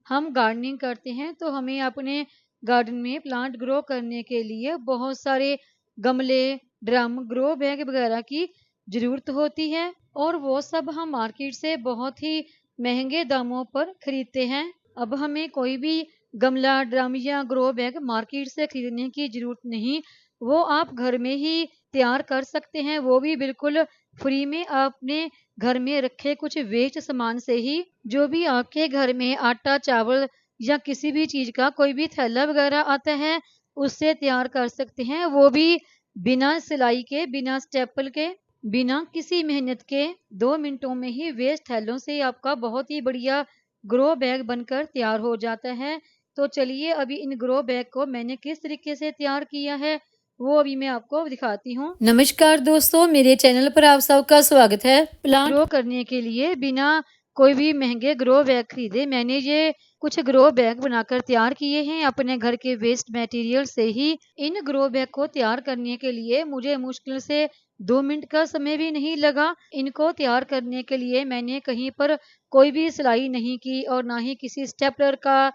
हम गार्डनिंग करते हैं तो हमें अपने गार्डन में प्लांट ग्रो करने के लिए बहुत सारे गमले, ड्रम, ग्रो बैग वगैरह की ज़रूरत होती है और वो सब हम मार्केट से बहुत ही महंगे दामों पर खरीदते हैं। अब हमें कोई भी गमला, ड्रम या ग्रो बैग मार्केट से खरीदने की ज़रूरत नहीं, वो आप घर में ही तैयार कर सकते हैं, वो भी बिल्कुल फ्री में। आपने घर में रखे कुछ वेस्ट सामान से ही, जो भी आपके घर में आटा, चावल या किसी भी चीज़ का कोई भी थैला वगैरह आता है, उससे तैयार कर सकते हैं। वो भी बिना सिलाई के, बिना स्टेपल के, बिना किसी मेहनत के 2 मिनटों में ही वेस्ट थैलों से आपका बहुत ही बढ़िया ग्रो बैग बनकर तैयार हो जाता है। तो चलिए अभी इन ग्रो बैग को मैंने किस तरीके से तैयार किया है, वो अभी मैं आपको दिखाती हूँ। नमस्कार दोस्तों, मेरे चैनल पर आप सबका स्वागत है। प्लांट ग्रो करने के लिए बिना कोई भी महंगे ग्रो बैग खरीदे मैंने ये कुछ ग्रो बैग बनाकर तैयार किए हैं अपने घर के वेस्ट मटेरियल से ही। इन ग्रो बैग को तैयार करने के लिए मुझे मुश्किल से 2 मिनट का समय भी नहीं लगा। इनको तैयार करने के लिए मैंने कहीं पर कोई भी सिलाई नहीं की और ना ही किसी स्टेपलर का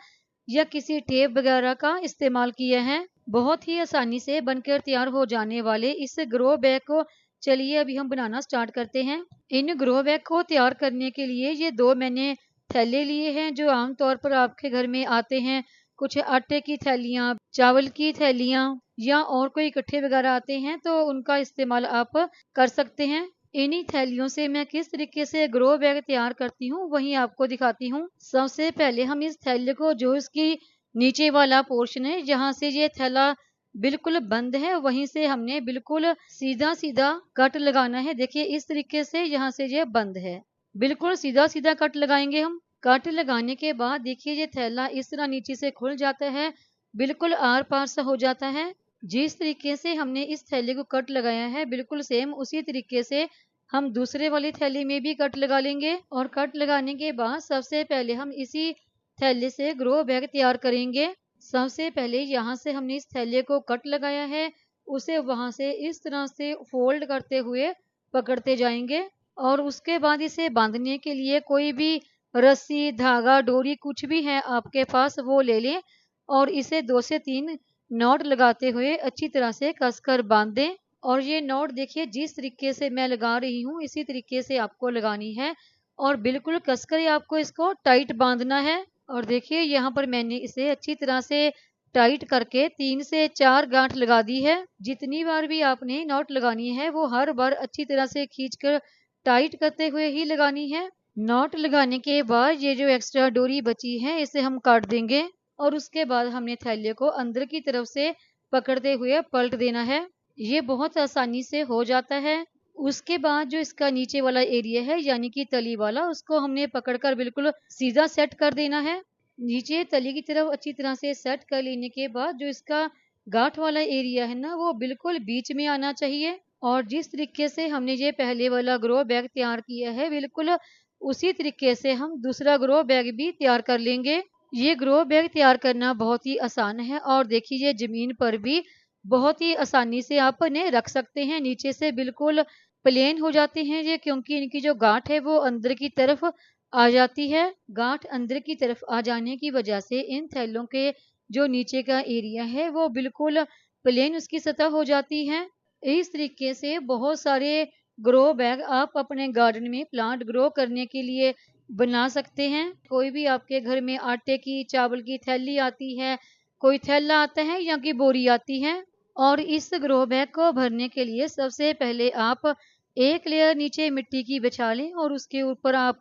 या किसी टेप वगैरह का इस्तेमाल किया है। बहुत ही आसानी से बनकर तैयार हो जाने वाले इस ग्रो बैग को चलिए अभी हम बनाना स्टार्ट करते हैं। इन ग्रो बैग को तैयार करने के लिए ये 2 मैंने थैले लिए हैं जो आमतौर पर आपके घर में आते हैं। कुछ आटे की थैलियाँ, चावल की थैलियाँ या और कोई इकट्ठे वगैरह आते हैं तो उनका इस्तेमाल आप कर सकते हैं। इन्हीं थैलियों से मैं किस तरीके से ग्रो बैग तैयार करती हूँ वही आपको दिखाती हूँ। सबसे पहले हम इस थैले को, जो इसकी नीचे वाला पोर्शन है जहाँ से ये थैला बिल्कुल बंद है, वहीं से हमने बिल्कुल सीधा सीधा कट लगाना है। देखिए इस तरीके से यहाँ से ये बंद है, बिल्कुल सीधा सीधा कट लगाएंगे हम। कट लगाने के बाद देखिए ये थैला इस तरह नीचे से खुल जाता है, बिल्कुल आर पार सा हो जाता है। जिस तरीके से हमने इस थैले को कट लगाया है बिल्कुल सेम उसी तरीके से हम दूसरे वाली थैली में भी कट लगा लेंगे। और कट लगाने के बाद सबसे पहले हम इसी थैले से ग्रो बैग तैयार करेंगे। सबसे पहले यहाँ से हमने इस थैले को कट लगाया है, उसे वहां से इस तरह से फोल्ड करते हुए पकड़ते जाएंगे और उसके बाद इसे बांधने के लिए कोई भी रस्सी, धागा, डोरी कुछ भी है आपके पास वो ले लें और इसे 2 से 3 नॉट लगाते हुए अच्छी तरह से कसकर बांध दें। और ये नॉट देखिए जिस तरीके से मैं लगा रही हूँ इसी तरीके से आपको लगानी है और बिल्कुल कसकर ही आपको इसको टाइट बांधना है। और देखिए यहाँ पर मैंने इसे अच्छी तरह से टाइट करके 3 से 4 गांठ लगा दी है। जितनी बार भी आपने नॉट लगानी है वो हर बार अच्छी तरह से खींचकर टाइट करते हुए ही लगानी है। नॉट लगाने के बाद ये जो एक्स्ट्रा डोरी बची है इसे हम काट देंगे और उसके बाद हमने थैले को अंदर की तरफ से पकड़ते हुए पलट देना है। ये बहुत आसानी से हो जाता है। उसके बाद जो इसका नीचे वाला एरिया है यानी कि तली वाला, उसको हमने पकड़कर बिल्कुल सीधा सेट कर देना है। नीचे तली की तरफ अच्छी तरह से सेट कर लेने के बाद जो इसका गांठ वाला एरिया है ना वो बिल्कुल बीच में आना चाहिए। और जिस तरीके से हमने ये पहले वाला ग्रो बैग तैयार किया है बिल्कुल उसी तरीके से हम दूसरा ग्रो बैग भी तैयार कर लेंगे। ये ग्रो बैग तैयार करना बहुत ही आसान है और देखिए ये जमीन पर भी बहुत ही आसानी से आप इन्हें रख सकते हैं। नीचे से बिल्कुल प्लेन हो जाते हैं ये, क्योंकि इनकी जो गांठ है वो अंदर की तरफ आ जाती है। गांठ अंदर की तरफ आ जाने की वजह से इन थैलों के जो नीचे का एरिया है वो बिल्कुल प्लेन उसकी सतह हो जाती है। इस तरीके से बहुत सारे ग्रो बैग आप अपने गार्डन में प्लांट ग्रो करने के लिए बना सकते हैं। कोई भी आपके घर में आटे की, चावल की थैली आती है, कोई थैला आता है या कि बोरी आती है। और इस ग्रो बैग को भरने के लिए सबसे पहले आप एक लेयर नीचे मिट्टी की बिछा लें और उसके ऊपर आप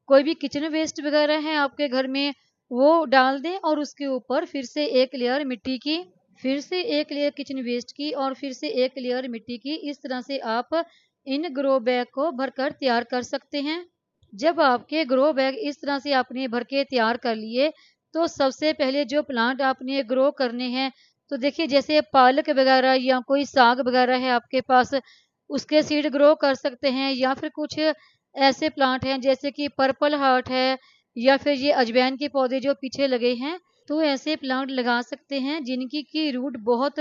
कोई भी किचन वेस्ट वगैरह है आपके घर में वो डाल दें और उसके ऊपर फिर से एक लेयर मिट्टी की, फिर से एक लेयर किचन वेस्ट की और फिर से एक लेयर मिट्टी की। इस तरह से आप इन ग्रो बैग को भरकर तैयार कर सकते हैं। जब आपके ग्रो बैग इस तरह से आपने भर के तैयार कर लिए तो सबसे पहले जो प्लांट आपने ग्रो करने हैं, तो देखिए जैसे पालक वगैरह या कोई साग वगैरह है आपके पास, उसके सीड ग्रो कर सकते हैं। या फिर कुछ ऐसे प्लांट हैं जैसे कि पर्पल हार्ट है या फिर ये अजवाइन के पौधे जो पीछे लगे हैं, तो ऐसे प्लांट लगा सकते हैं जिनकी की रूट बहुत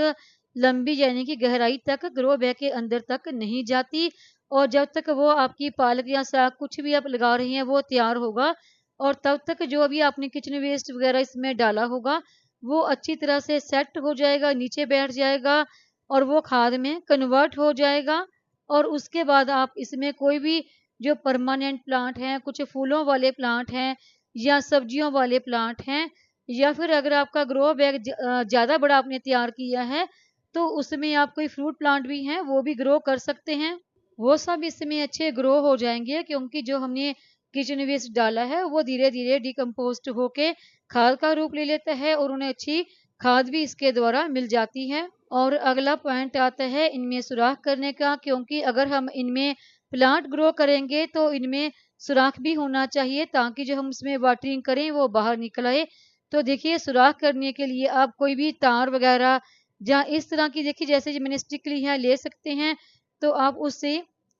लंबी यानी कि गहराई तक ग्रो बैग के अंदर तक नहीं जाती। और जब तक वो आपकी पालक या साग कुछ भी आप लगा रही हैं वो तैयार होगा और तब तक जो अभी आपने किचन वेस्ट वगैरह इसमें डाला होगा वो अच्छी तरह से सेट हो जाएगा, नीचे बैठ जाएगा और वो खाद में कन्वर्ट हो जाएगा। और उसके बाद आप इसमें कोई भी जो परमानेंट प्लांट हैं, कुछ फूलों वाले प्लांट हैं या सब्जियों वाले प्लांट हैं, या फिर अगर आपका ग्रो बैग ज़्यादा बड़ा आपने तैयार किया है तो उसमें आप कोई फ्रूट प्लांट भी हैं वो भी ग्रो कर सकते हैं। वो सब इसमें अच्छे ग्रो हो जाएंगे, क्योंकि जो हमने किचन वेस्ट डाला है वो धीरे धीरे डिकम्पोस्ट होके खाद का रूप ले लेता है और उन्हें अच्छी खाद भी इसके द्वारा मिल जाती है। और अगला पॉइंट आता है इनमें सुराख करने का, क्योंकि अगर हम इनमें प्लांट ग्रो करेंगे तो इनमें सुराख भी होना चाहिए ताकि जो हम इसमें वाटरिंग करें वो बाहर निकल आए। तो देखिए सुराख करने के लिए आप कोई भी तार वगैरह या इस तरह की, देखिए जैसे जो मैंने स्टिक ली है, ले सकते हैं। तो आप उससे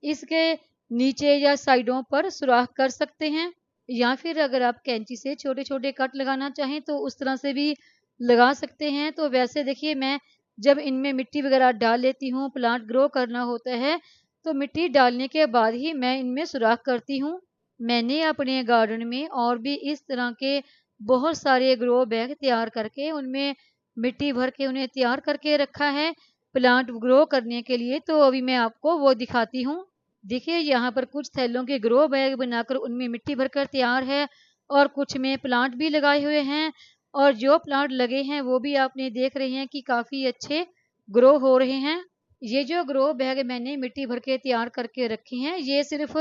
इसके नीचे या साइडों पर सुराख कर सकते हैं, या फिर अगर आप कैंची से छोटे छोटे कट लगाना चाहें तो उस तरह से भी लगा सकते हैं। तो वैसे देखिए मैं जब इनमें मिट्टी वगैरह डाल लेती हूँ, प्लांट ग्रो करना होता है, तो मिट्टी डालने के बाद ही मैं इनमें सुराख करती हूँ। मैंने अपने गार्डन में और भी इस तरह के बहुत सारे ग्रो बैग तैयार करके उनमें मिट्टी भर के उन्हें तैयार करके रखा है प्लांट ग्रो करने के लिए। तो अभी मैं आपको वो दिखाती हूँ। देखिए यहाँ पर कुछ थैलों के ग्रो बैग बनाकर उनमें मिट्टी भरकर तैयार है और कुछ में प्लांट भी लगाए हुए हैं। और जो प्लांट लगे हैं वो भी आपने देख रहे हैं कि काफ़ी अच्छे ग्रो हो रहे हैं। ये जो ग्रो बैग मैंने मिट्टी भर के तैयार करके रखे हैं ये सिर्फ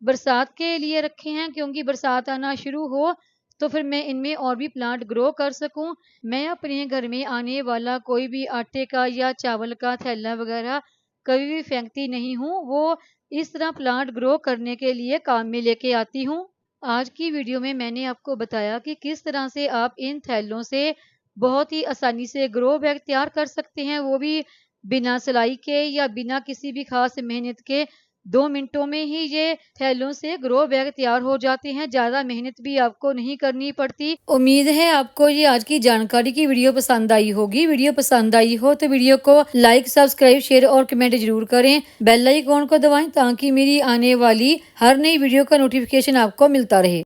बरसात के लिए रखे हैं, क्योंकि बरसात आना शुरू हो तो फिर मैं इनमें और भी प्लांट ग्रो कर सकूं। मैं अपने घर में आने वाला कोई भी आटे का या चावल का थैला वगैरह कभी भी फेंकती नहीं हूँ, वो इस तरह प्लांट ग्रो करने के लिए काम में लेके आती हूँ। आज की वीडियो में मैंने आपको बताया कि किस तरह से आप इन थैलों से बहुत ही आसानी से ग्रो बैग तैयार कर सकते हैं, वो भी बिना सिलाई के या बिना किसी भी खास मेहनत के। 2 मिनटों में ही ये थैलों से ग्रो बैग तैयार हो जाते हैं, ज़्यादा मेहनत भी आपको नहीं करनी पड़ती। उम्मीद है आपको ये आज की जानकारी की वीडियो पसंद आई होगी। वीडियो पसंद आई हो तो वीडियो को लाइक, सब्सक्राइब, शेयर और कमेंट जरूर करें। बेल आइकॉन को दबाएं ताकि मेरी आने वाली हर नई वीडियो का नोटिफिकेशन आपको मिलता रहे।